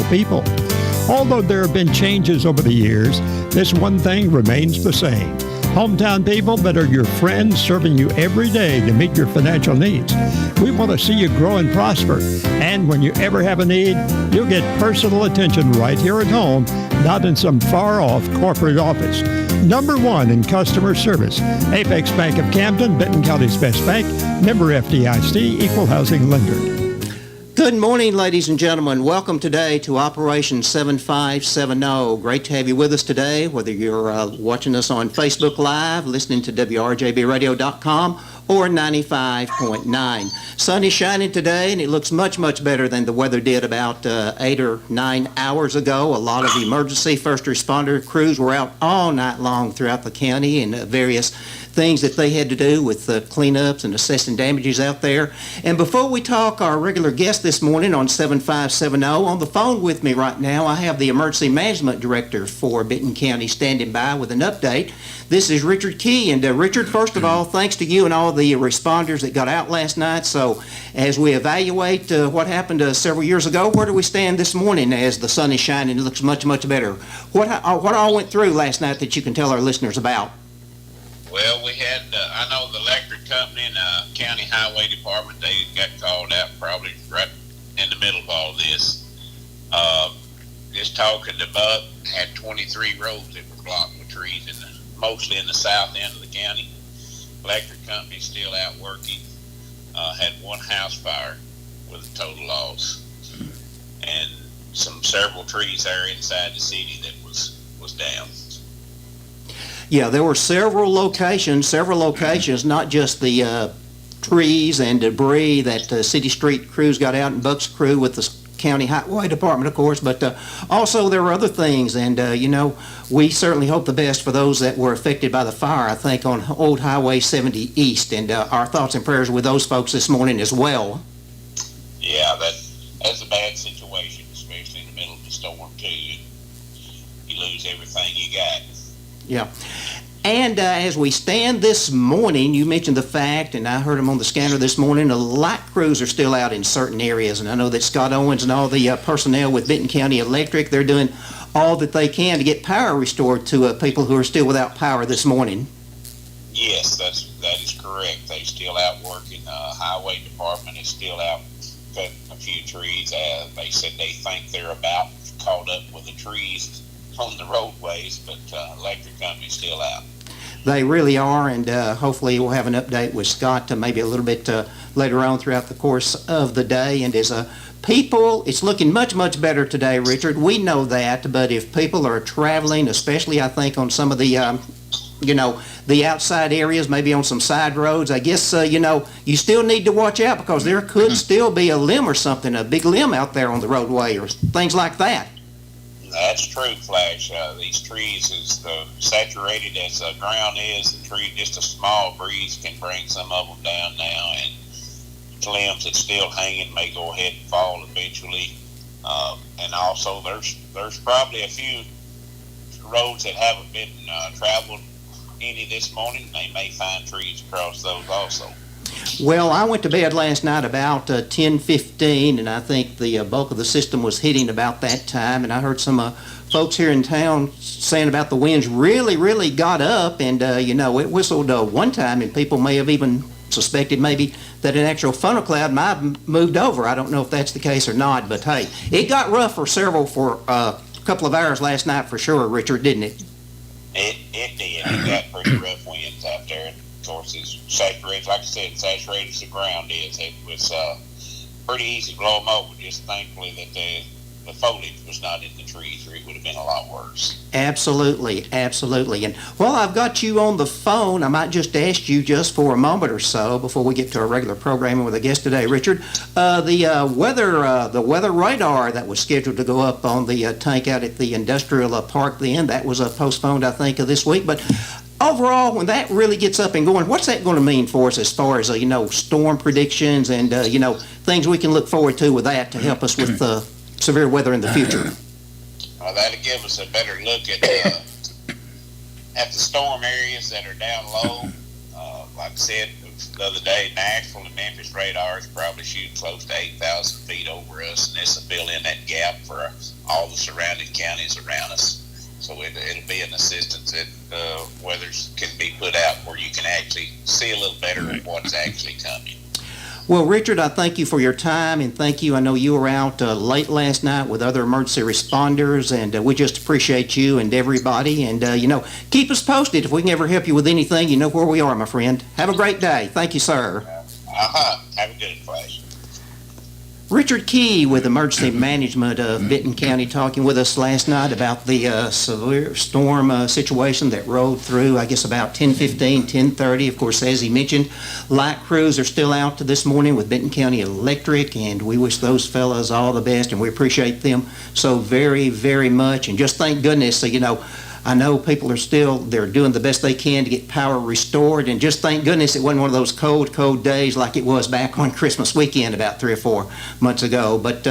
people. Although there have been changes over the years, this one thing remains the same. Hometown people that are your friends serving you every day to meet your financial needs. We want to see you grow and prosper. And when you ever have a need, you'll get personal attention right here at home, not in some far-off corporate office. Number one in customer service. Apex Bank of Camden, Benton County's best bank. Member FDIC, equal housing lender. Good morning, ladies and gentlemen. Welcome today to Operation 7570. Great to have you with us today, whether you're watching us on Facebook Live, listening to WRJBradio.com, or 95.9. Sun is shining today, and it looks much, much better than the weather did about 8 or 9 hours ago. A lot of emergency first responder crews were out all night long throughout the county and various things that they had to do with cleanups and assessing damages out there. And before we talk our regular guest this morning on 7570, on the phone with me right now, I have the Emergency Management Director for Benton County standing by with an update. This is Richard Key. And Richard, first of all, thanks to you and all the responders that got out last night. So as we evaluate what happened several years ago, where do we stand this morning as the sun is shining? It looks much, much better. What all went through last night that you can tell our listeners about? Well, we had, I know the electric company and county highway department, they got called out probably right in the middle of all this. Just talking to Buck, had 23 roads that were blocked with trees, mostly in the south end of the county. Electric company still out working. Had one house fire with a total loss. And several trees there inside the city that was down. Yeah, there were several locations, not just the trees and debris that city street crews got out and Buck's crew with the county highway department, of course, but also there were other things. And, we certainly hope the best for those that were affected by the fire, I think, on Old Highway 70 East. And our thoughts and prayers with those folks this morning as well. Yeah, that's a bad situation, especially in the middle of the storm, too. You lose everything you got. Yeah. And as we stand this morning, you mentioned the fact, and I heard them on the scanner this morning, the light crews are still out in certain areas. And I know that Scott Owens and all the personnel with Benton County Electric, they're doing all that they can to get power restored to people who are still without power this morning. Yes, that is correct. They're still out working. Highway department is still out cutting a few trees. They said they think they're about caught up with the trees on the roadways, but electric company's still out. They really are, and hopefully we'll have an update with Scott maybe a little bit later on throughout the course of the day. And as people, it's looking much, much better today, Richard. We know that, but if people are traveling, especially I think on some of the the outside areas, maybe on some side roads, I guess, you still need to watch out because there could still be a limb or something, a big limb out there on the roadway or things like that. That's true, Flash. These trees, as saturated as the ground is, the tree, just a small breeze can bring some of them down now, and limbs that's still hanging may go ahead and fall eventually. And also, there's probably a few roads that haven't been traveled any this morning. They may find trees across those also. Well, I went to bed last night about 10:15, and I think the bulk of the system was hitting about that time. And I heard some folks here in town saying about the winds really, really got up, and it whistled one time, and people may have even suspected maybe that an actual funnel cloud might have moved over. I don't know if that's the case or not, but hey, it got rough for a couple of hours last night for sure, Richard, didn't it? It did. It got pretty rough winds out there. Of course, it's saturated, like I said, saturated as the ground is. It was pretty easy to blow them over, just thankfully that the foliage was not in the trees, or it would have been a lot worse. Absolutely, absolutely. And while I've got you on the phone, I might just ask you just for a moment or so before we get to our regular programming with a guest today, Richard. The weather radar that was scheduled to go up on the tank out at the industrial park then, that was postponed, I think, this week. But overall, when that really gets up and going, what's that going to mean for us as far as storm predictions and things we can look forward to with that to help us with severe weather in the future? That'll give us a better look at the storm areas that are down low. Like I said, the other day, Nashville and Memphis radars probably shooting close to 8,000 feet over us, and this will fill in that gap for all the surrounding counties around us. So it'll be an assistance that weathers can be put out where you can actually see a little better of what's actually coming. Well, Richard, I thank you for your time, and thank you. I know you were out late last night with other emergency responders, and we just appreciate you and everybody. And, keep us posted. If we can ever help you with anything, you know where we are, my friend. Have a great day. Thank you, sir. Have a good place. Richard Key with Emergency Management of Benton County talking with us last night about the severe storm situation that rolled through, I guess, about 10:15, 10:30. Of course, as he mentioned, light crews are still out this morning with Benton County Electric, and we wish those fellas all the best, and we appreciate them so very, very much. And just thank goodness, I know people they're doing the best they can to get power restored, and just thank goodness it wasn't one of those cold days like it was back on Christmas weekend about 3 or 4 months ago. But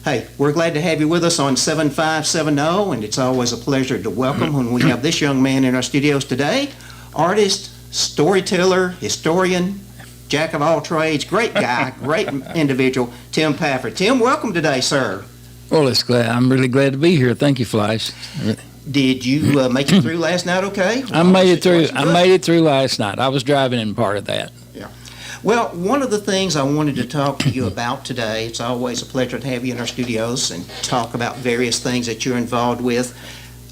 hey, we're glad to have you with us on 7570, and it's always a pleasure to welcome when we have this young man in our studios today. Artist, storyteller, historian, jack of all trades, great guy, great individual, Tim Pafford. Tim, welcome today, sir. Well, I'm really glad to be here. Thank you, Flash. Did you make it through last night okay? I made it through. I made it through last night. I was driving in part of that. Yeah. Well, one of the things I wanted to talk to you about today, it's always a pleasure to have you in our studios and talk about various things that you're involved with.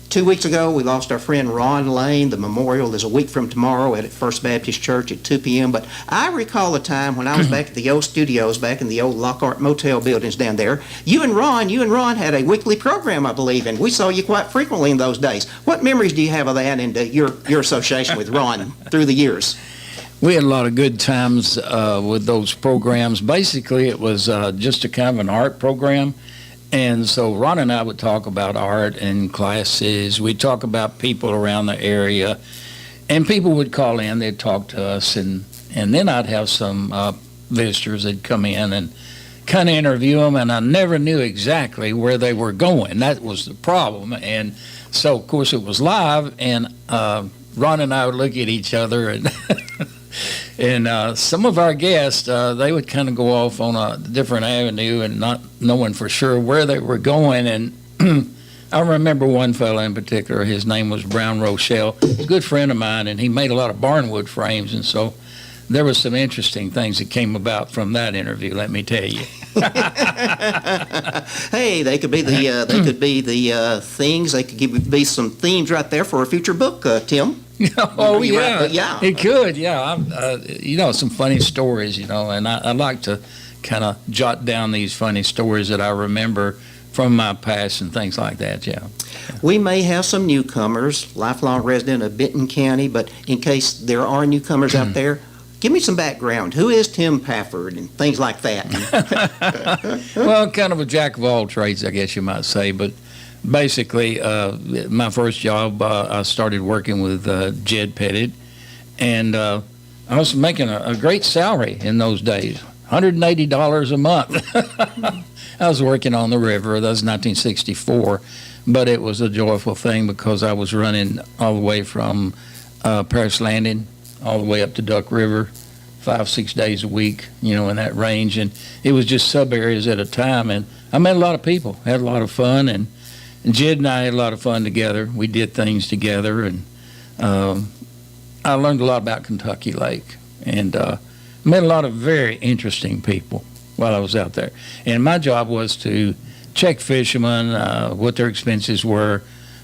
2 weeks ago, we lost our friend Ron Lane. The memorial is a week from tomorrow at First Baptist Church at 2 p.m. But I recall a time when I was back at the old studios, back in the old Lockhart Motel buildings down there. You and Ron had a weekly program, I believe, and we saw you quite frequently in those days. What memories do you have of that and your association with Ron through the years? We had a lot of good times with those programs. Basically, it was just a kind of an art program. And so Ron and I would talk about art and classes. We'd talk about people around the area. And people would call in, they'd talk to us. And then I'd have some visitors that'd come in and kind of interview them. And I never knew exactly where they were going. That was the problem. And so, of course, it was live. And Ron and I would look at each other and... And some of our guests, they would kind of go off on a different avenue and not knowing for sure where they were going. And I remember one fellow in particular, his name was Brown Rochelle, a good friend of mine, and he made a lot of barnwood frames. And so there was some interesting things that came about from that interview, let me tell you. Hey, they could be the things. They could be some themes right there for a future book, Tim. Oh, yeah. It could, yeah. Some funny stories, and I like to kind of jot down these funny stories that I remember from my past and things like that, yeah. We may have some newcomers, lifelong resident of Benton County, but in case there are newcomers out there, give me some background. Who is Tim Pafford and things like that? Well, kind of a jack of all trades, I guess you might say, but basically, my first job, I started working with Jed Pettit, and I was making a great salary in those days, $180 a month. I was working on the river. That was 1964, but it was a joyful thing because I was running all the way from Paris Landing all the way up to Duck River, 5-6 days a week, in that range, and it was just sub areas at a time, and I met a lot of people, had a lot of fun, and Jed and I had a lot of fun together. We did things together, and I learned a lot about Kentucky Lake, and met a lot of very interesting people while I was out there. And my job was to check fishermen, what their expenses were,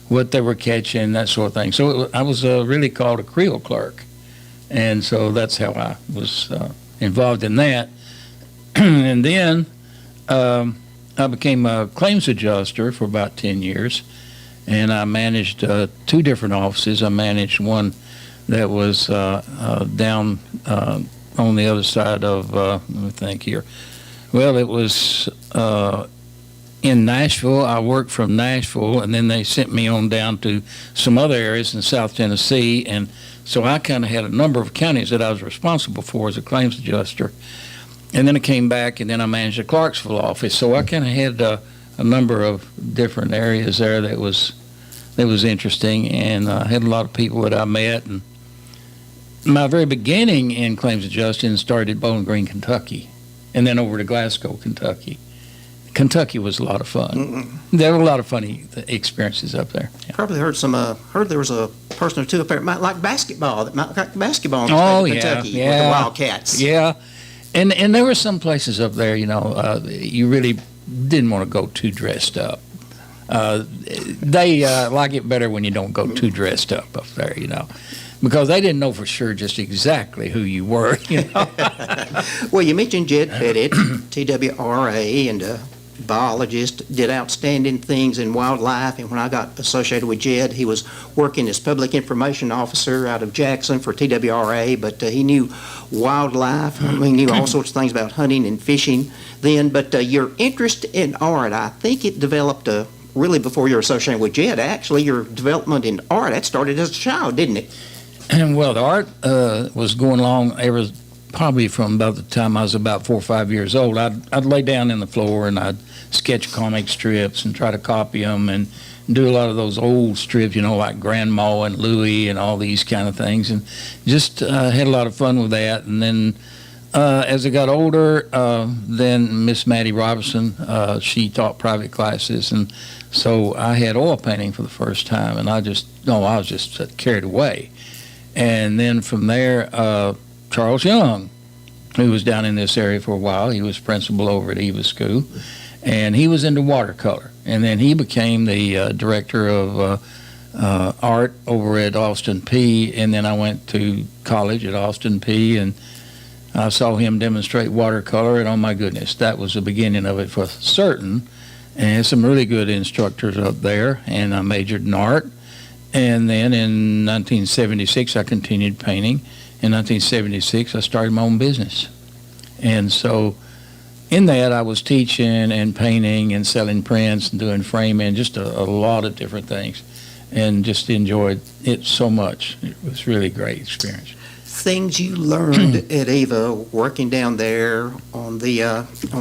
what they were catching, that sort of thing. So I was really called a creel clerk, and so that's how I was involved in that. And then I became a claims adjuster for about 10 years, and I managed 2 different offices. I managed one that was down on the other side of, let me think here. Well, it was in Nashville. I worked from Nashville, and then they sent me on down to some other areas in South Tennessee, and so I kind of had a number of counties that I was responsible for as a claims adjuster. And then I came back, and then I managed the Clarksville office. So I kind of had a number of different areas there that was interesting, and I had a lot of people that I met. And my very beginning in claims adjusting started at Bowling Green, Kentucky, and then over to Glasgow, Kentucky. Kentucky was a lot of fun. There were a lot of funny experiences up there. Yeah. Probably heard there was a person or two up there that might like basketball, that might like basketball in Kentucky with the Wildcats. Yeah, and there were some places up there, you really didn't want to go too dressed up. They like it better when you don't go too dressed up there, because they didn't know for sure just exactly who you were. Well, you mentioned Jed Pettit, TWRA, and biologist, did outstanding things in wildlife. And when I got associated with Jed, he was working as public information officer out of Jackson for TWRA, but he knew wildlife. I mean, he knew all sorts of things about hunting and fishing then. But your interest in art, I think it developed really before you were associated with Jed. Actually, your development in art, that started as a child, didn't it? And well, the art was going along probably from about the time I was about 4 or 5 years old. I'd lay down in the floor and I'd sketch comic strips and try to copy them and do a lot of those old strips, like Grandma and Louie and all these kind of things, and just had a lot of fun with that. And then as I got older, then Miss Maddie Robinson, she taught private classes, and so I had oil painting for the first time, and I was just carried away. And then from there, Charles Young, who was down in this area for a while, he was principal over at Eva School, and he was into watercolor. And then he became the director of art over at Austin P. And then I went to college at Austin P. and I saw him demonstrate watercolor, and oh my goodness, that was the beginning of it for certain. And some really good instructors up there, and I majored in art. And then in 1976, I continued painting. In 1976, I started my own business. And so in that, I was teaching and painting and selling prints and doing framing, just a lot of different things, and just enjoyed it so much. It was really a great experience. Things you learned at Eva, working down there on the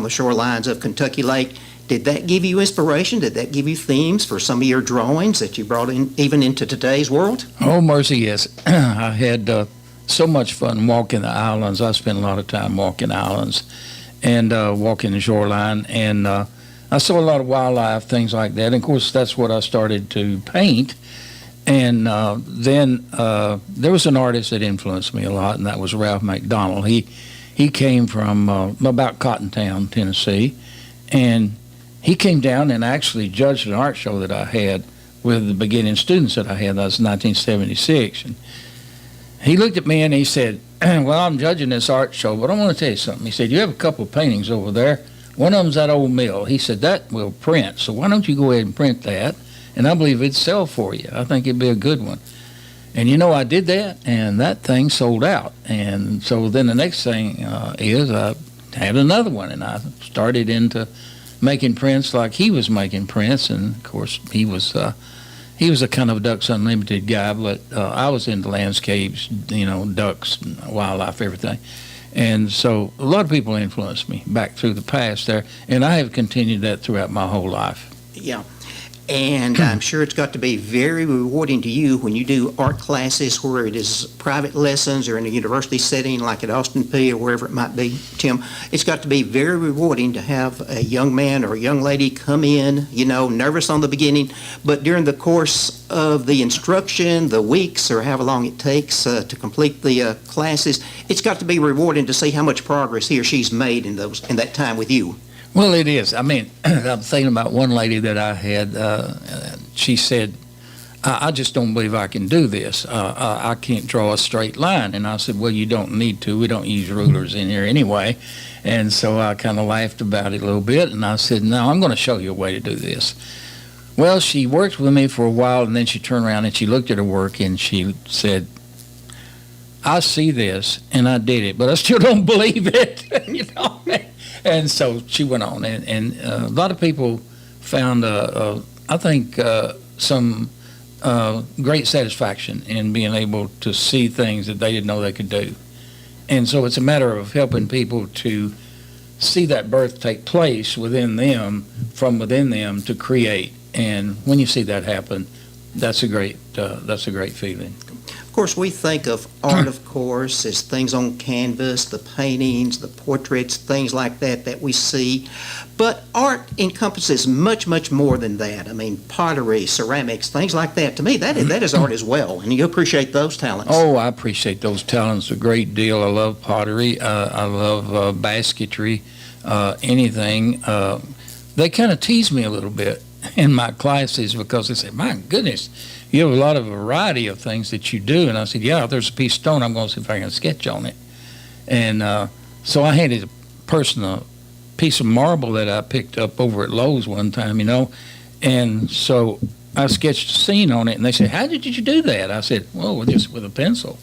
shorelines of Kentucky Lake, did that give you inspiration? Did that give you themes for some of your drawings that you brought in even into today's world? Oh, mercy, yes. I had so much fun walking the islands. I spent a lot of time walking islands and walking the shoreline, and I saw a lot of wildlife, things like that. And of course, that's what I started to paint. And then there was an artist that influenced me a lot, and that was Ralph McDonald. He came from about Cottontown, Tennessee, and he came down and actually judged an art show that I had with the beginning students that I had. That was 1976. And he looked at me and he said, well, I'm judging this art show, but I want to tell you something. He said, you have a couple of paintings over there. One of them's that old mill. He said, that will print, so why don't you go ahead and print that? And I believe it'd sell for you. I think it'd be a good one. And I did that, and that thing sold out. And so then the next thing is I had another one, and I started into making prints like he was making prints. And of course, he was a kind of Ducks Unlimited guy, but I was into landscapes, ducks, wildlife, everything. And so a lot of people influenced me back through the past there, and I have continued that throughout my whole life. Yeah. And I'm sure it's got to be very rewarding to you when you do art classes where it is private lessons or in a university setting like at Austin P or wherever it might be, Tim. It's got to be very rewarding to have a young man or a young lady come in, nervous on the beginning, but during the course of the instruction, the weeks or however long it takes to complete the classes, it's got to be rewarding to see how much progress he or she's made in that time with you. Well, it is. I mean, I'm thinking about one lady that I had. She said, I just don't believe I can do this. I can't draw a straight line. And I said, well, you don't need to. We don't use rulers in here anyway. And so I kind of laughed about it a little bit. And I said, no, I'm going to show you a way to do this. Well, she worked with me for a while, and then she turned around and she looked at her work and she said, I see this, and I did it, but I still don't believe it. And so she went on, and a lot of people found, I think, some great satisfaction in being able to see things that they didn't know they could do. And so it's a matter of helping people to see that birth take place within them, from within them, to create. And when you see that happen, that's a great feeling. Of course, we think of art, of course, as things on canvas, the paintings, the portraits, things like that that we see. But art encompasses much, much more than that. I mean, pottery, ceramics, things like that. To me, that is art as well, and you appreciate those talents. Oh, I appreciate those talents a great deal. I love pottery. I love basketry, anything. They kind of tease me a little bit in my classes because they say, my goodness, you have a lot of variety of things that you do. And I said, yeah, if there's a piece of stone, I'm going to see if I can sketch on it. And so I handed a person a piece of marble that I picked up over at Lowe's one time, and so I sketched a scene on it, and they said, how did you do that? I said, well, just with a pencil.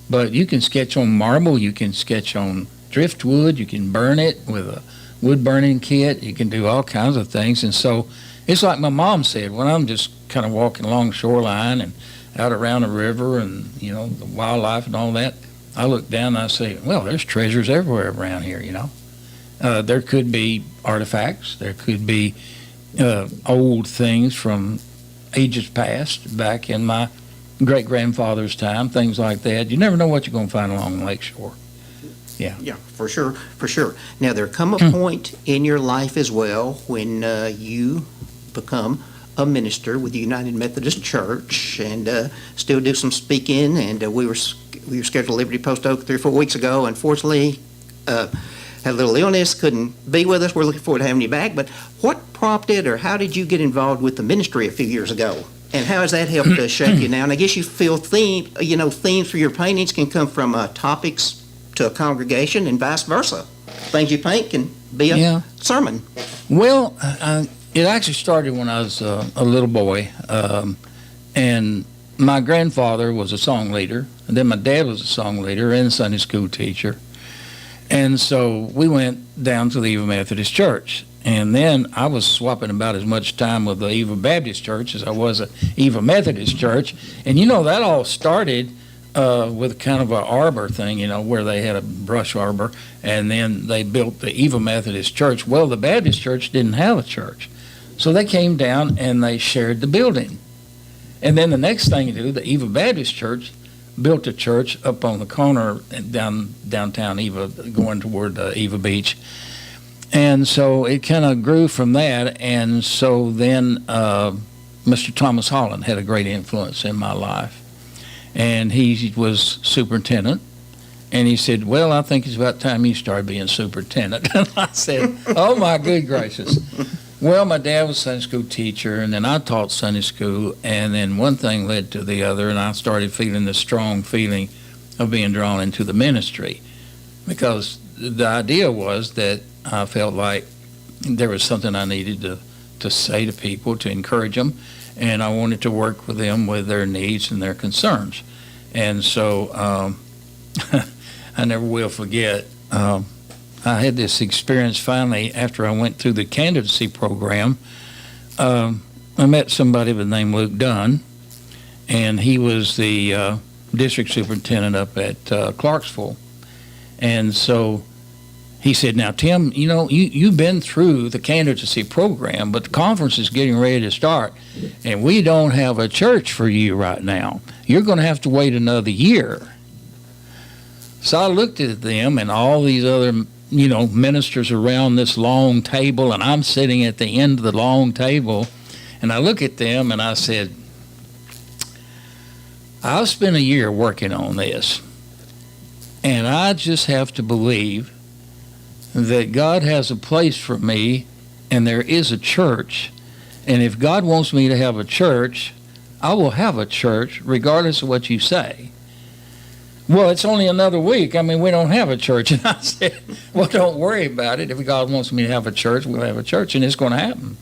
But you can sketch on marble, you can sketch on driftwood, you can burn it with a wood burning kit, you can do all kinds of things. And so it's like my mom said, when I'm just kind of walking along the shoreline and out around the river and, the wildlife and all that, I look down and I say, well, there's treasures everywhere around here, There could be artifacts, there could be old things from ages past, back in my great-grandfather's time, things like that. You never know what you're going to find along the lakeshore. Yeah. Yeah, for sure, for sure. Now, there come a point in your life as well when you become a minister with the United Methodist Church and still do some speaking. And we were scheduled at Liberty Post Oak 3 or 4 weeks ago. Unfortunately, had a little illness, couldn't be with us. We're looking forward to having you back. But what prompted or how did you get involved with the ministry a few years ago? And how has that helped shape you now? And I guess you feel themes for your paintings can come from topics to a congregation and vice versa. Things you paint can be a sermon. Well, it actually started when I was a little boy, and my grandfather was a song leader, and then my dad was a song leader and a Sunday school teacher. And so we went down to the Eva Methodist Church. And then I was swapping about as much time with the Eva Baptist Church as I was at Eva Methodist Church. And that all started with kind of an arbor thing, where they had a brush arbor, and then they built the Eva Methodist Church. Well, the Baptist Church didn't have a church. So they came down and they shared the building. And then the next thing you do, the Eva Baptist Church built a church up on the corner downtown Eva, going toward Eva Beach. And so it kind of grew from that. And so then Mr. Thomas Holland had a great influence in my life. And he was superintendent. And he said, well, I think it's about time you started being superintendent. And I said, oh, my good gracious. Well, my dad was a Sunday school teacher, and then I taught Sunday school, and then one thing led to the other, and I started feeling this strong feeling of being drawn into the ministry, because the idea was that I felt like there was something I needed to say to people, to encourage them, and I wanted to work with them with their needs and their concerns. And so I never will forget, I had this experience finally after I went through the candidacy program. I met somebody by the name Luke Dunn, and he was the district superintendent up at Clarksville. And so he said, now, Tim, you've been through the candidacy program, but the conference is getting ready to start, and we don't have a church for you right now. You're going to have to wait another year. So I looked at them and all these other ministers around this long table, and I'm sitting at the end of the long table, and I look at them and I said, I've spent a year working on this, and I just have to believe that God has a place for me, and there is a church, and if God wants me to have a church, I will have a church regardless of what you say. Well, it's only another week. We don't have a church. And I said, well, don't worry about it. If God wants me to have a church, we'll have a church, and it's going to happen.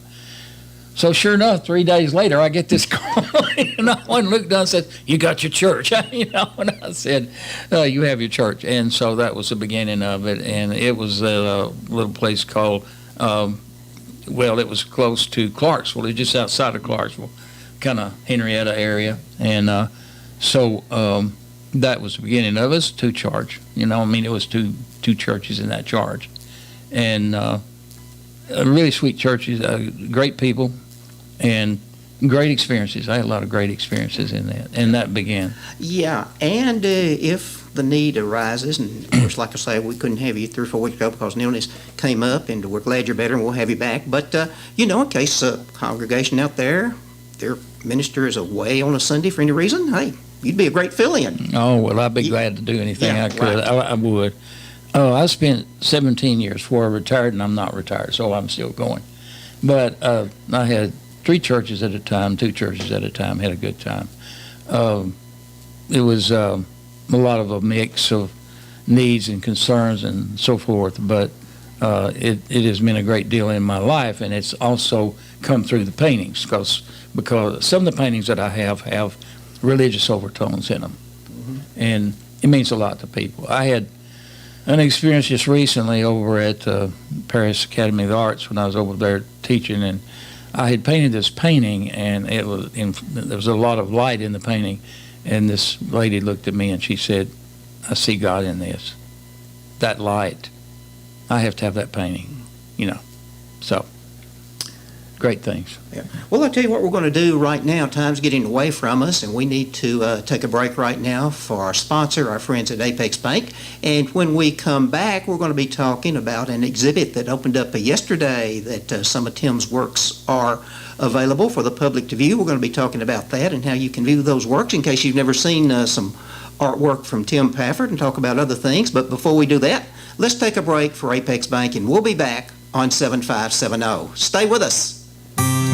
So sure enough, 3 days later, I get this call, and I looked down and said, you got your church. And I said, you have your church. And so that was the beginning of it, and it was a little place called, it was close to Clarksville. It was just outside of Clarksville, kind of Henrietta area. And so that was the beginning of it. Two charge. It was two churches in that charge. And really sweet churches, great people. And, great experiences. I had a lot of great experiences in that, and that began. Yeah, and if the need arises, and of course, like I say, we couldn't have you 3 or 4 weeks ago because an illness came up, and we're glad you're better, and we'll have you back. But, in case a congregation out there, their minister is away on a Sunday for any reason, hey, you'd be a great fill-in. Oh, well, I'd be glad to do anything I could. Right. I would. Oh, I spent 17 years before I retired, and I'm not retired, so I'm still going. But I had 3 churches at a time, 2 churches at a time, had a good time. It was a lot of a mix of needs and concerns and so forth, but it has been a great deal in my life, and it's also come through the paintings because some of the paintings that I have religious overtones in them, and it means a lot to people. I had an experience just recently over at Paris Academy of the Arts when I was over there teaching, and I had painted this painting, and there was a lot of light in the painting, and this lady looked at me and she said, "I see God in this. That light. I have to have that painting." So great things. Yeah. Well, I'll tell you what we're going to do right now. Time's getting away from us, and we need to take a break right now for our sponsor, our friends at Apex Bank. And when we come back, we're going to be talking about an exhibit that opened up yesterday that some of Tim's works are available for the public to view. We're going to be talking about that and how you can view those works in case you've never seen some artwork from Tim Pafford, and talk about other things. But before we do that, let's take a break for Apex Bank, and we'll be back on 7570. Stay with us.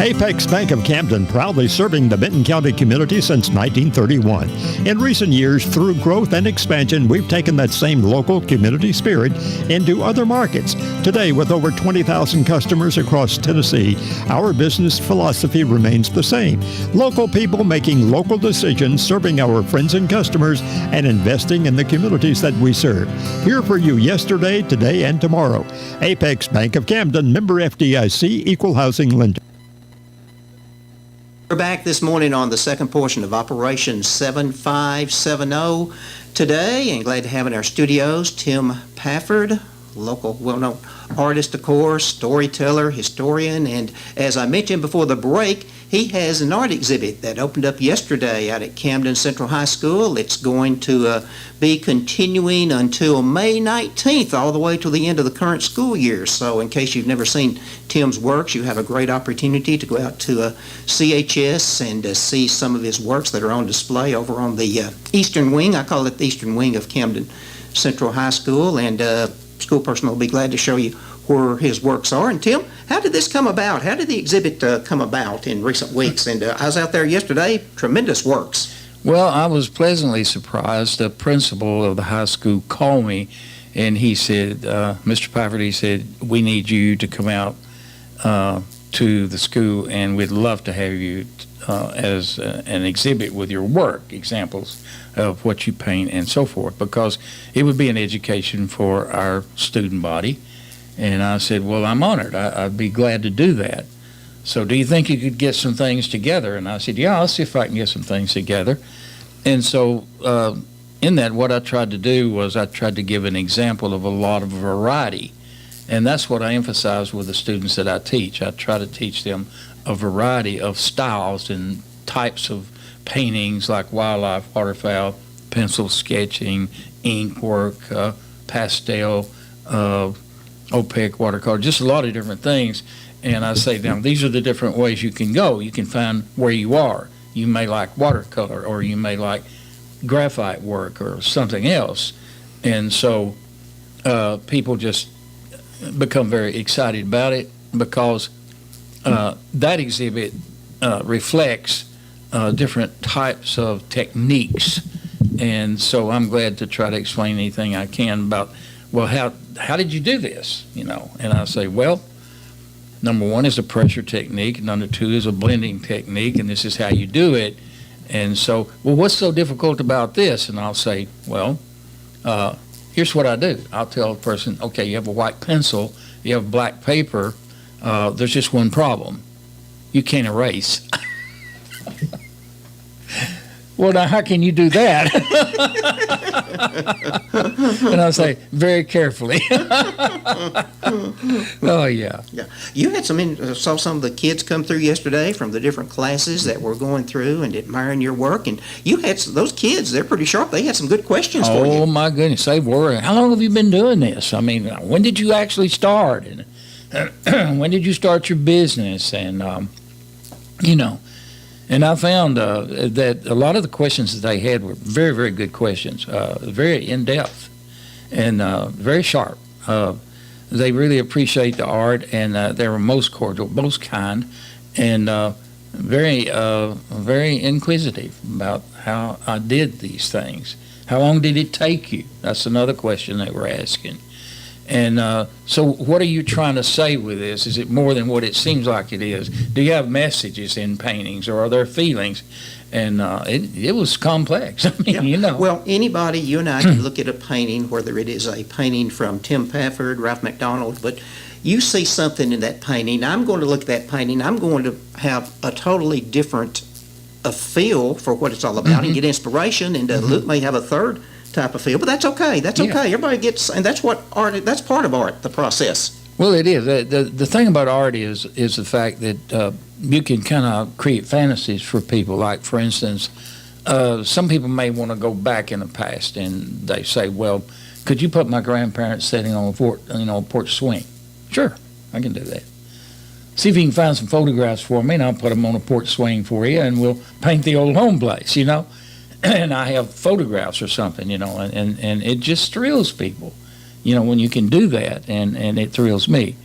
Apex Bank of Camden, proudly serving the Benton County community since 1931. In recent years, through growth and expansion, we've taken that same local community spirit into other markets. Today, with over 20,000 customers across Tennessee, our business philosophy remains the same. Local people making local decisions, serving our friends and customers, and investing in the communities that we serve. Here for you yesterday, today, and tomorrow. Apex Bank of Camden, member FDIC, equal housing lender. We're back this morning on the second portion of Operation 7570 today, and glad to have in our studios Tim Pafford, local well-known artist, of course, storyteller, historian, and as I mentioned before the break, he has an art exhibit that opened up yesterday out at Camden Central High School. It's going to be continuing until May 19th, all the way to the end of the current school year. So in case you've never seen Tim's works, you have a great opportunity to go out to CHS and see some of his works that are on display over on the eastern wing. I call it the eastern wing of Camden Central High School, and school personnel will be glad to show you where his works are. And Tim, how did this come about? How did the exhibit come about in recent weeks? And I was out there yesterday, tremendous works. Well, I was pleasantly surprised. The principal of the high school called me, and he said, Mr. Pafford, he said, "We need you to come out to the school, and we'd love to have you as an exhibit with your work, examples of what you paint and so forth, because it would be an education for our student body." And I said, "Well, I'm honored. I'd be glad to do that. So do you think you could get some things together?" And I said, "Yeah, I'll see if I can get some things together." And so in that, what I tried to do was I tried to give an example of a lot of variety. And that's what I emphasize with the students that I teach. I try to teach them a variety of styles and types of paintings like wildlife, waterfowl, pencil sketching, ink work, pastel, opaque watercolor, just a lot of different things. And I say, now, these are the different ways you can go. You can find where you are. You may like watercolor, or you may like graphite work or something else. And so people just become very excited about it, because that exhibit reflects different types of techniques. And so I'm glad to try to explain anything I can about, well, how did you do this? And I say, well, number one is a pressure technique, and number two is a blending technique, and this is how you do it. And so, well, what's so difficult about this? And I'll say, well, here's what I do. I'll tell a person, okay, you have a white pencil, you have black paper, there's just one problem. You can't erase. well, now how can you do that? And I say, very carefully. Oh, yeah. Yeah. You had saw some of the kids come through yesterday from the different classes that were going through and admiring your work. And you had those kids, they're pretty sharp. They had some good questions for you. Oh, my goodness. They were. How long have you been doing this? I mean, when did you actually start? And when did you start your business? And, and I found that a lot of the questions that they had were very, very good questions, very in-depth and very sharp. They really appreciate the art, and they were most cordial, most kind, and very, very inquisitive about how I did these things. How long did it take you? That's another question they were asking. And so what are you trying to say with this? Is it more than what it seems like it is? Do you have messages in paintings, or are there feelings? And it was complex. I mean, Well, anybody, you and I, can look at a painting, whether it is a painting from Tim Pafford, Ralph McDonald, but you see something in that painting. I'm going to look at that painting. I'm going to have a totally different feel for what it's all about and get inspiration, and Luke may have a third type of feel, but that's okay. That's okay. Everybody gets, and that's what art. That's part of art, the process. Well, it is. The thing about art is the fact that you can kind of create fantasies for people. Like, for instance, some people may want to go back in the past, and they say, "Well, could you put my grandparents sitting on a porch swing?" Sure, I can do that. See if you can find some photographs for me, and I'll put them on a porch swing for you, and we'll paint the old home place. And I have photographs or something, and it just thrills people, when you can do that, and it thrills me.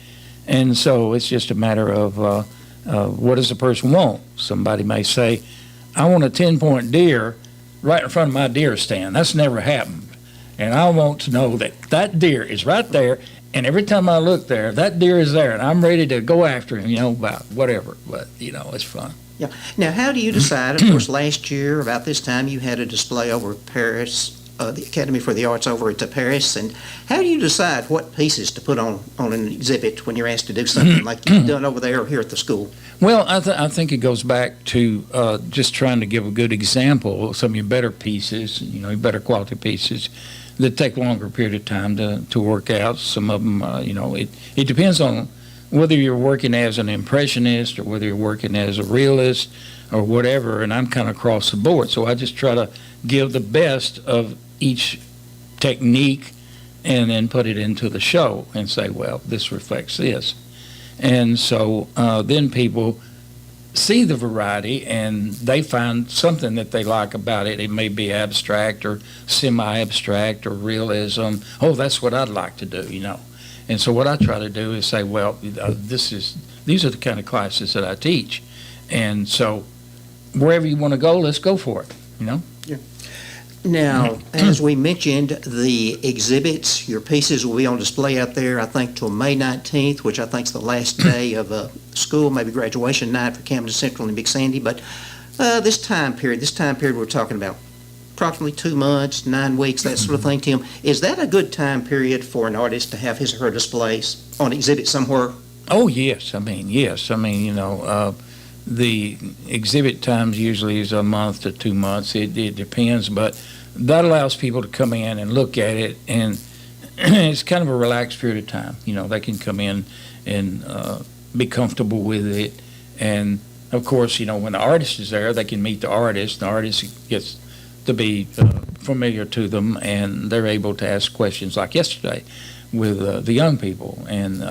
And so it's just a matter of what does the person want? Somebody may say, I want a 10-point deer right in front of my deer stand. That's never happened. And I want to know that deer is right there, and every time I look there, that deer is there, and I'm ready to go after him, about whatever. But, it's fun. Yeah. Now, how do you decide? Of course, last year, about this time, you had a display over at Paris, the Academy for the Arts over at Paris. And how do you decide what pieces to put on an exhibit when you're asked to do something like you've done over there or here at the school? Well, I think it goes back to just trying to give a good example of some of your better pieces, your better quality pieces that take a longer period of time to work out. Some of them, it depends on whether you're working as an impressionist or whether you're working as a realist or whatever, and I'm kind of across the board. So I just try to give the best of each technique and then put it into the show and say, well, this reflects this. And so then people see the variety and they find something that they like about it. It may be abstract or semi-abstract or realism. Oh, that's what I'd like to do, And so what I try to do is say, well, these are the kind of classes that I teach. And so wherever you want to go, let's go for it, Yeah. Now, as we mentioned, the exhibits, your pieces will be on display out there, I think, till May 19th, which I think is the last day of school, maybe graduation night for Camden Central and Big Sandy. But this time period we're talking about approximately 2 months, 9 weeks, that sort of thing, Tim. Is that a good time period for an artist to have his or her displays on exhibit somewhere? Oh, yes. The exhibit times usually is a month to 2 months. It depends, but that allows people to come in and look at it, and it's kind of a relaxed period of time. They can come in and be comfortable with it. And, of course, when the artist is there, they can meet the artist. The artist gets to be familiar to them, and they're able to ask questions like yesterday with the young people, and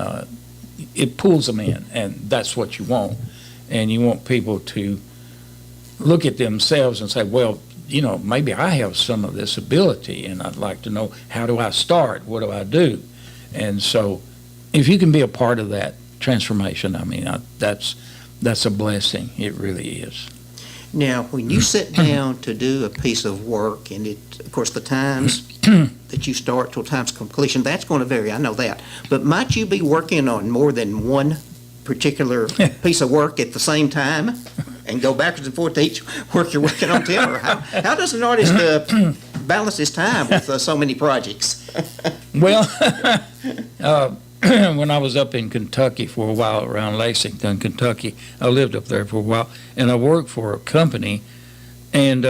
it pulls them in, and that's what you want. And you want people to look at themselves and say, well, maybe I have some of this ability, and I'd like to know, how do I start? What do I do? And so if you can be a part of that transformation, that's a blessing. It really is. Now, when you sit down to do a piece of work, and of course, the times that you start till time's completion, that's going to vary, I know that. But might you be working on more than one particular piece of work at the same time and go backwards and forth to each work you're working on, Tim? Or how does an artist balance his time with so many projects? Well, when I was up in Kentucky for a while, around Lexington, Kentucky, I lived up there for a while, and I worked for a company, and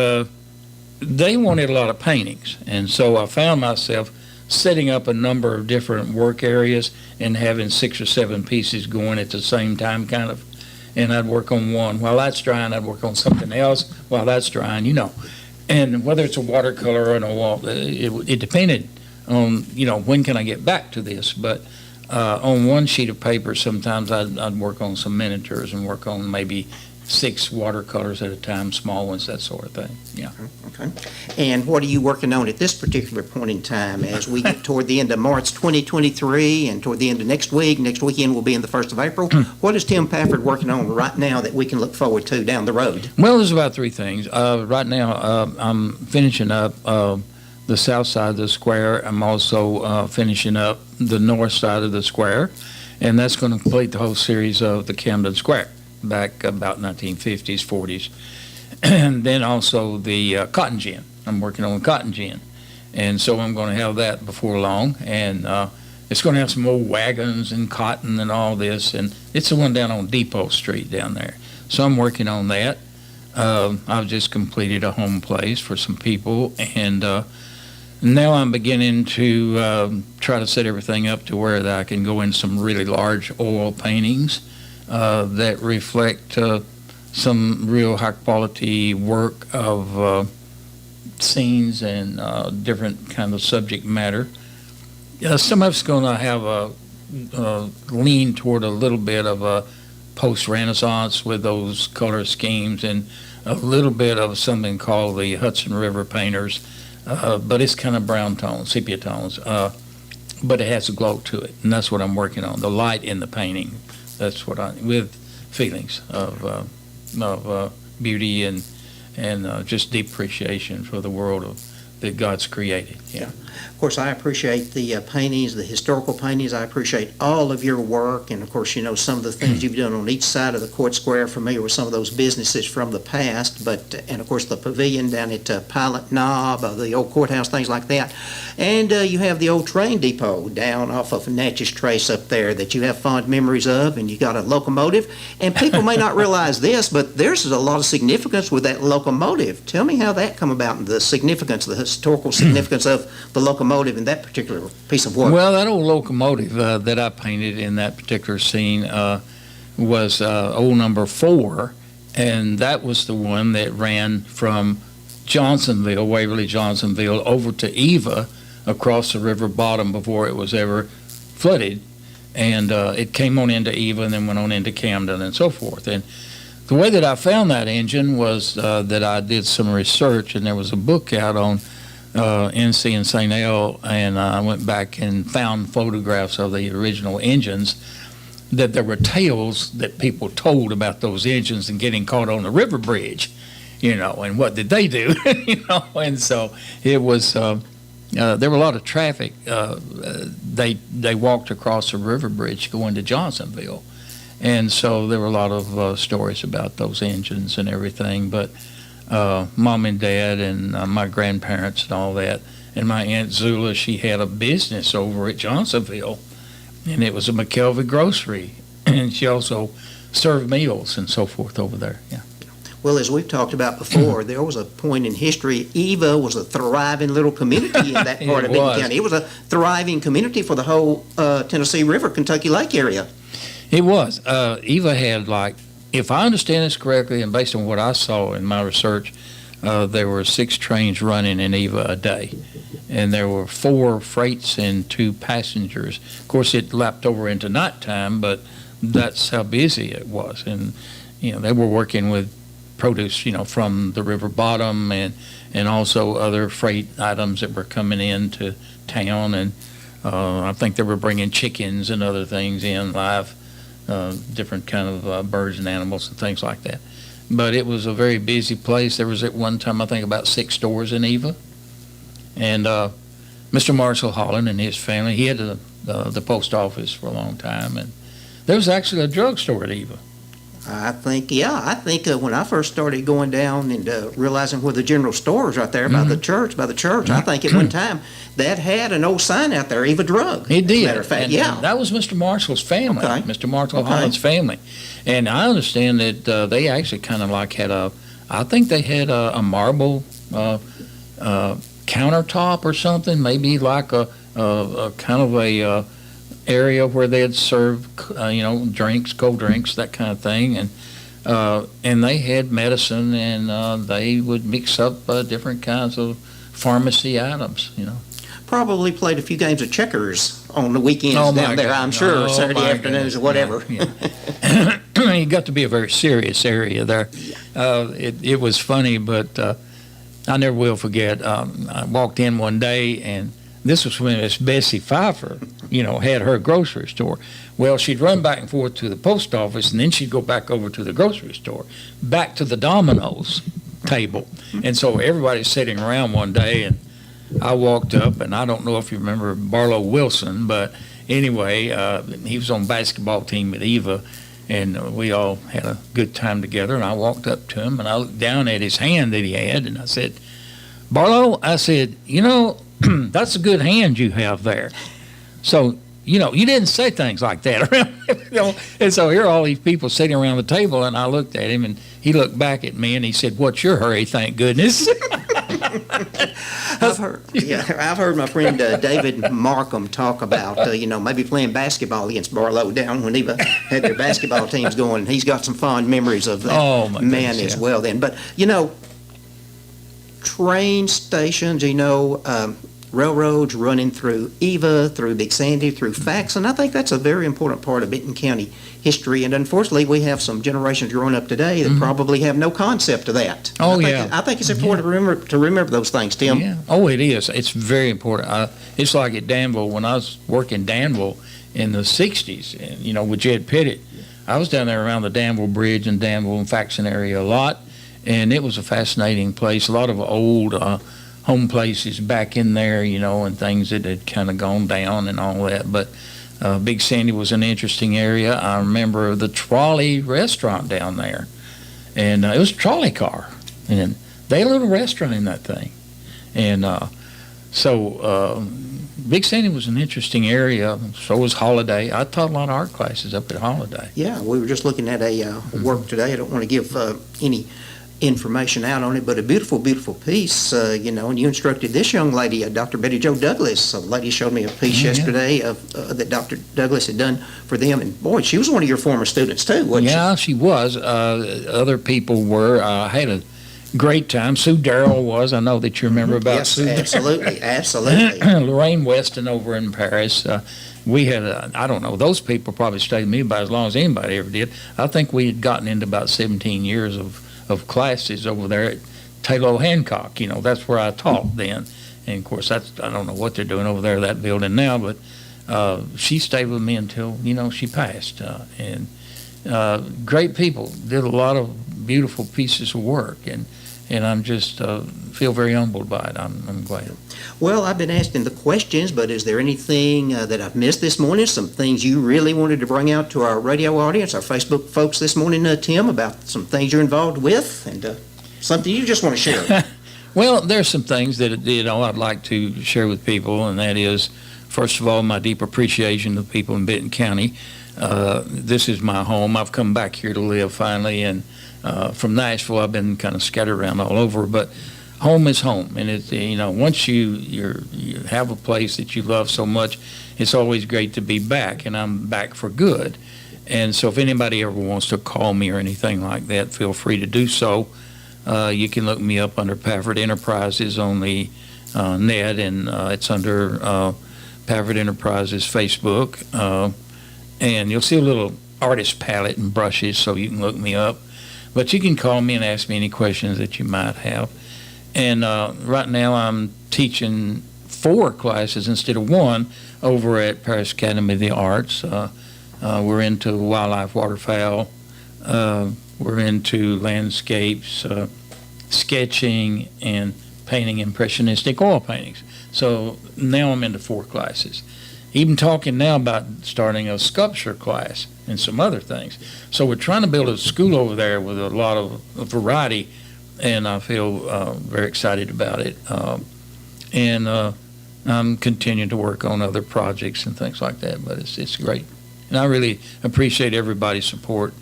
they wanted a lot of paintings, and so I found myself setting up a number of different work areas and having 6 or 7 pieces going at the same time, kind of. And I'd work on one while that's drying. I'd work on something else while that's drying, And whether it's a watercolor or an oil, it depended on, when can I get back to this. But on one sheet of paper, sometimes I'd work on some miniatures and work on maybe 6 watercolors at a time, small ones, that sort of thing. Yeah. Okay. And what are you working on at this particular point in time as we get toward the end of March 2023 and toward the end of next week? Next weekend will be in the 1st of April. What is Tim Pafford working on right now that we can look forward to down the road? Well, there's about 3 things. Right now, I'm finishing up the south side of the square. I'm also finishing up the north side of the square, and that's going to complete the whole series of the Camden Square back about 1950s, 40s. And then also the cotton gin. I'm working on cotton gin. And so I'm going to have that before long. And it's going to have some old wagons and cotton and all this. And it's the one down on Depot Street down there. So I'm working on that. I've just completed a home place for some people. And now I'm beginning to try to set everything up to where that I can go in some really large oil paintings that reflect some real high-quality work of scenes and different kind of subject matter. Some of it's going to have a lean toward a little bit of a post-Renaissance with those color schemes and a little bit of something called the Hudson River painters, but it's kind of brown tones, sepia tones, but it has a glow to it, and that's what I'm working on, the light in the painting. That's what with feelings of beauty and just deep appreciation for the world that God's created. Yeah. Of course, I appreciate the paintings, the historical paintings. I appreciate all of your work, and of course, some of the things you've done on each side of the court square. Familiar with some of those businesses from the past, and of course, the pavilion down at Pilot Knob, the old courthouse, things like that. And you have the old train depot down off of Natchez Trace up there that you have fond memories of, and you got a locomotive. And people may not realize this, but there's a lot of significance with that locomotive. Tell me how that come about, and the significance, the historical significance of the locomotive in that particular piece of work. Well, that old locomotive that I painted in that particular scene was old number 4, and that was the one that ran from Johnsonville, Waverly Johnsonville, over to Eva across the river bottom before it was ever flooded. And it came on into Eva and then went on into Camden and so forth. And the way that I found that engine was that I did some research, and there was a book out on NC and St. L, and I went back and found photographs of the original engines, that there were tales that people told about those engines and getting caught on the river bridge, and what did they do, and so it was, there were a lot of traffic. They walked across the river bridge going to Johnsonville, and so there were a lot of stories about those engines and everything, but Mom and Dad and my grandparents and all that. And my Aunt Zula, she had a business over at Johnsonville, and it was a McKelvey grocery. And she also served meals and so forth over there. Yeah. Well, as we've talked about before, there was a point in history, Eva was a thriving little community in that part of Benton County. It was a thriving community for the whole Tennessee River, Kentucky Lake area. It was. Eva had if I understand this correctly, and based on what I saw in my research, there were 6 trains running in Eva a day, and there were 4 freights and 2 passengers. Of course, it lapped over into nighttime, but that's how busy it was. And they were working with produce, from the river bottom, and also other freight items that were coming into town. And I think they were bringing chickens and other things in live. Different kind of birds and animals and things like that. But it was a very busy place. There was at one time, I think, about 6 stores in Eva. And Mr. Marshall Holland and his family, he had the post office for a long time. And there was actually a drugstore at Eva. I think when I first started going down and realizing where the general store is right there by the church, I think at one time that had an old sign out there, Eva Drug. It did. Matter of fact, and that was Mr. Marshall's family, okay. Mr. Marshall Holland's family. And I understand that they actually kind of had I think they had a marble countertop or something, maybe like a kind of a area where they'd serve, drinks, cold drinks, that kind of thing, and they had medicine, and they would mix up different kinds of pharmacy items, Probably played a few games of checkers on the weekends down there, I'm sure, Saturday afternoons or whatever. Yeah. It got to be a very serious area there. It was funny, but I never will forget. I walked in one day, and this was when Miss Bessie Pfeiffer, had her grocery store. Well, she'd run back and forth to the post office, and then she'd go back over to the grocery store, back to the Domino's table. And so everybody's sitting around one day, and I walked up, and I don't know if you remember Barlow Wilson, but anyway, he was on the basketball team at Eva, and we all had a good time together. And I walked up to him, and I looked down at his hand that he had, and I said, "Barlow," I said, "that's a good hand you have there." So, you didn't say things like that around, And so here are all these people sitting around the table, and I looked at him, and he looked back at me, and he said, "What's your hurry, thank goodness?" I've heard my friend David Markham talk about, maybe playing basketball against Barlow down when Eva had their basketball teams going. He's got some fond memories of that man as well then. But, train stations, railroads running through Eva, through Big Sandy, through Fax, and I think that's a very important part of Benton County history. And unfortunately, we have some generations growing up today that probably have no concept of that. I think it's important to remember those things, Tim. Yeah. Oh, it is. It's very important. It's like at Danville, when I was working Danville in the 60s, and, with Jed Pettit, I was down there around the Danville Bridge and Danville and Faxon area a lot, and it was a fascinating place. A lot of old home places back in there, and things that had kind of gone down and all that. But Big Sandy was an interesting area. I remember the Trolley restaurant down there, and it was a trolley car, and they had a little restaurant in that thing. And so Big Sandy was an interesting area. So was Holiday. I taught a lot of art classes up at Holiday. Yeah, we were just looking at a work today. I don't want to give any information out on it, but a beautiful, beautiful piece, and you instructed this young lady, Dr. Betty Jo Douglas. A lady showed me a piece yesterday of that Dr. Douglas had done for them, and boy, she was one of your former students too, wasn't she? Yeah, she was. Other people were. I had a great time. Sue Darrell was. I know that you remember about yes, Sue. Absolutely, absolutely. Lorraine Weston over in Paris. We had, I don't know, those people probably stayed with me about as long as anybody ever did. I think we had gotten into about 17 years of classes over there at Taylor Hancock. That's where I taught then. And of course, I don't know what they're doing over there, that building now, but she stayed with me until, she passed. And great people, did a lot of beautiful pieces of work. And I'm just feel very humbled by it. I'm glad. Well, I've been asking the questions, but is there anything that I've missed this morning? Some things you really wanted to bring out to our radio audience, our Facebook folks this morning, Tim, about some things you're involved with, and something you just want to share? Well, there's some things that I'd like to share with people, and that is, first of all, my deep appreciation of people in Benton County. This is my home. I've come back here to live finally, and from Nashville, I've been kind of scattered around all over, but home is home, and it's once you have a place that you love so much, it's always great to be back, and I'm back for good. And so if anybody ever wants to call me or anything like that, feel free to do so. You can look me up under Pafford Enterprises on the net, and it's under Pafford Enterprises Facebook, and you'll see a little artist palette and brushes, so you can look me up. But you can call me and ask me any questions that you might have. And right now I'm teaching 4 classes instead of 1 over at Paris Academy of the Arts. We're into wildlife, waterfowl. We're into landscapes, sketching, and painting impressionistic oil paintings. So now I'm into 4 classes. Even talking now about starting a sculpture class and some other things. So we're trying to build a school over there with a lot of variety, and I feel very excited about it. And I'm continuing to work on other projects and things like that, but it's great. And I really appreciate everybody's support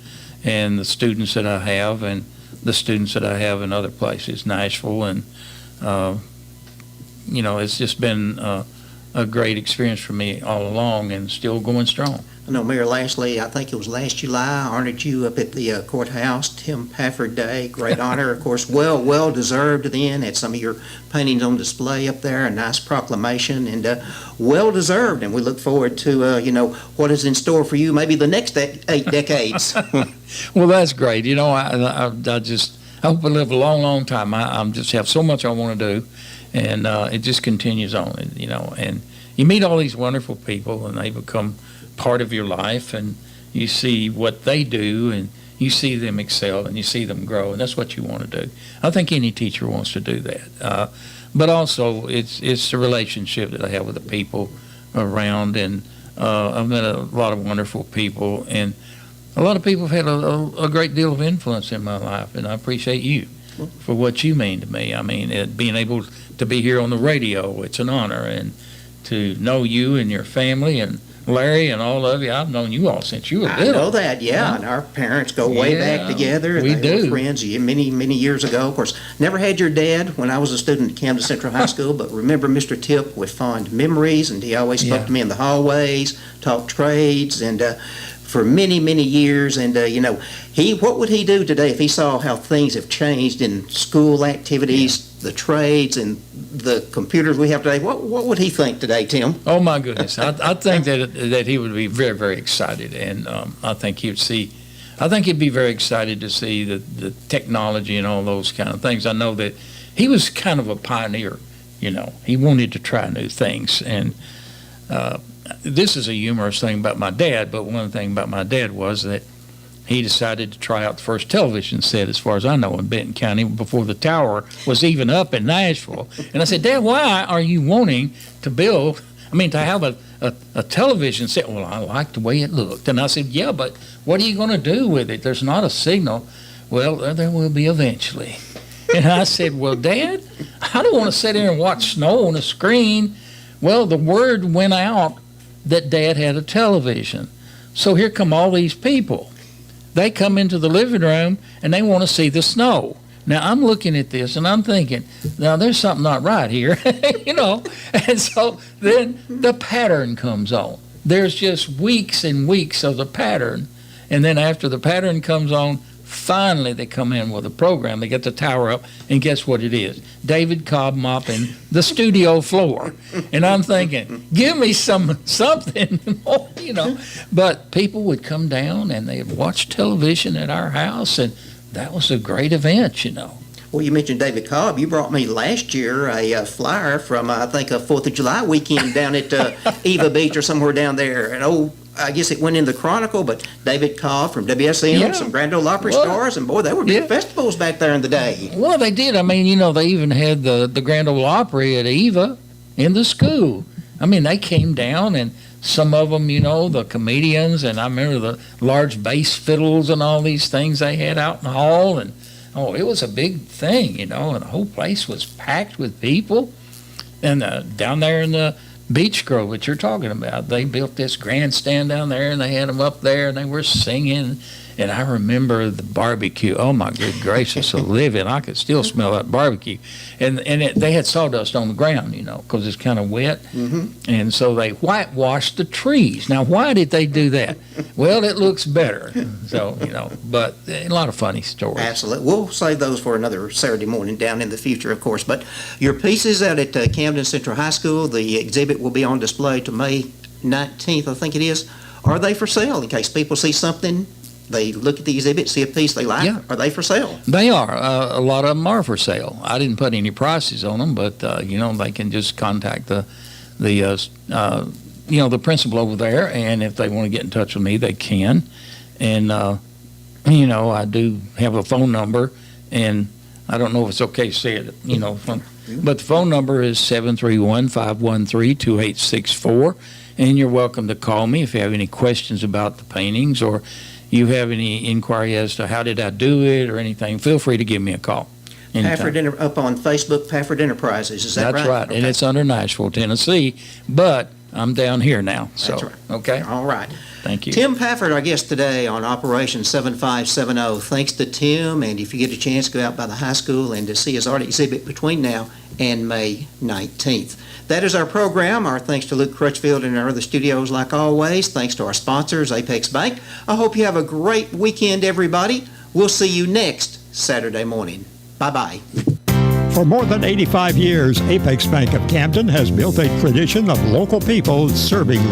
and the students that I have and the students that I have in other places, Nashville and it's just been a great experience for me all along, and still going strong. I know, Mayor, lastly, I think it was last July, I honored you up at the courthouse, Tim Pafford Day. Great honor, of course, well deserved then. Had some of your paintings on display up there, a nice proclamation, and well deserved. And we look forward to, what is in store for you, maybe the next 8 decades. Well, that's great. I hope I live a long, long time. I just have so much I want to do, and it just continues on, and you meet all these wonderful people, and they become part of your life, and you see what they do, and you see them excel, and you see them grow, and that's what you want to do. I think any teacher wants to do that. But also, it's the relationship that I have with the people around, and I've met a lot of wonderful people, and a lot of people have had a great deal of influence in my life, and I appreciate you for what you mean to me. I mean, being able to be here on the radio, it's an honor, and to know you and your family, and Larry and all of you. I've known you all since you were little. I know that, yeah. And our parents go way back together. We do. Were friends many, many years ago. Of course, never had your dad when I was a student at Camden Central High School, but remember Mr. Tip with fond memories, and he always spoke to me in the hallways, talked trades, and for many, many years. And, what would he do today if he saw how things have changed in school activities, the trades, and the computers we have today? What would he think today, Tim? Oh, my goodness. I think that he would be very, very excited, and I think he'd be very excited to see the technology and all those kind of things. I know that he was kind of a pioneer, He wanted to try new things, and this is a humorous thing about my dad, but one thing about my dad was that he decided to try out the first television set, as far as I know, in Benton County before the tower was even up in Nashville. And I said, Dad, why are you wanting to have a television set? Well, I liked the way it looked. And I said, yeah, but what are you going to do with it? There's not a signal. Well, there will be eventually. And I said, well, Dad, I don't want to sit there and watch snow on a screen. Well, the word went out that Dad had a television. So here come all these people. They come into the living room and they want to see the snow. Now, I'm looking at this and I'm thinking, now there's something not right here, And so then the pattern comes on. There's just weeks and weeks of the pattern. And then after the pattern comes on, finally they come in with a program. They get the tower up, and guess what it is? David Cobb mopping the studio floor. And I'm thinking, give me something more, But people would come down and they'd watch television at our house, and that was a great event, Well, you mentioned David Cobb. You brought me last year a flyer from, I think, a 4th of July weekend down at Eva Beach or somewhere down there. And I guess it went in the Chronicle, but David Cobb from WSM, some Grand Ole Opry stars, and boy, they were big festivals back there in the day. Well, they did. They even had the Grand Ole Opry at Eva in the school. They came down, and some of them, the comedians, and I remember the large bass fiddles and all these things they had out in the hall, and it was a big thing, and the whole place was packed with people. And down there in the Beach Grove that you're talking about, they built this grandstand down there, and they had them up there, and they were singing. And I remember the barbecue. Oh, my good gracious of living. I could still smell that barbecue. And they had sawdust on the ground, because it's kind of wet. Mm-hmm. And so they whitewashed the trees. Now, why did they do that? Well, it looks better. So, but a lot of funny stories. Absolutely. We'll save those for another Saturday morning down in the future, of course. But your pieces out at Camden Central High School, the exhibit will be on display to May 19th, I think it is. Are they for sale in case people see something? They look at the exhibit, see a piece they like. Yeah. Are they for sale? They are. A lot of them are for sale. I didn't put any prices on them, but they can just contact the principal over there, and if they want to get in touch with me, they can. And I do have a phone number, and I don't know if it's okay to say it. But the phone number is 731-513-2864, and you're welcome to call me if you have any questions about the paintings, or you have any inquiry as to how did I do it or anything. Feel free to give me a call. Pafford up on Facebook, Pafford Enterprises, is that right? That's right, okay. And it's under Nashville, Tennessee, but I'm down here now. So, That's right. Okay. All right. Thank you. Tim Pafford, our guest today on Operation 7570. Thanks to Tim, and if you get a chance, go out by the high school and to see his art exhibit between now and May 19th. That is our program. Our thanks to Luke Crutchfield and our other studios like always. Thanks to our sponsors, Apex Bank. I hope you have a great weekend, everybody. We'll see you next Saturday morning. Bye-bye. For more than 85 years, Apex Bank of Camden has built a tradition of local people serving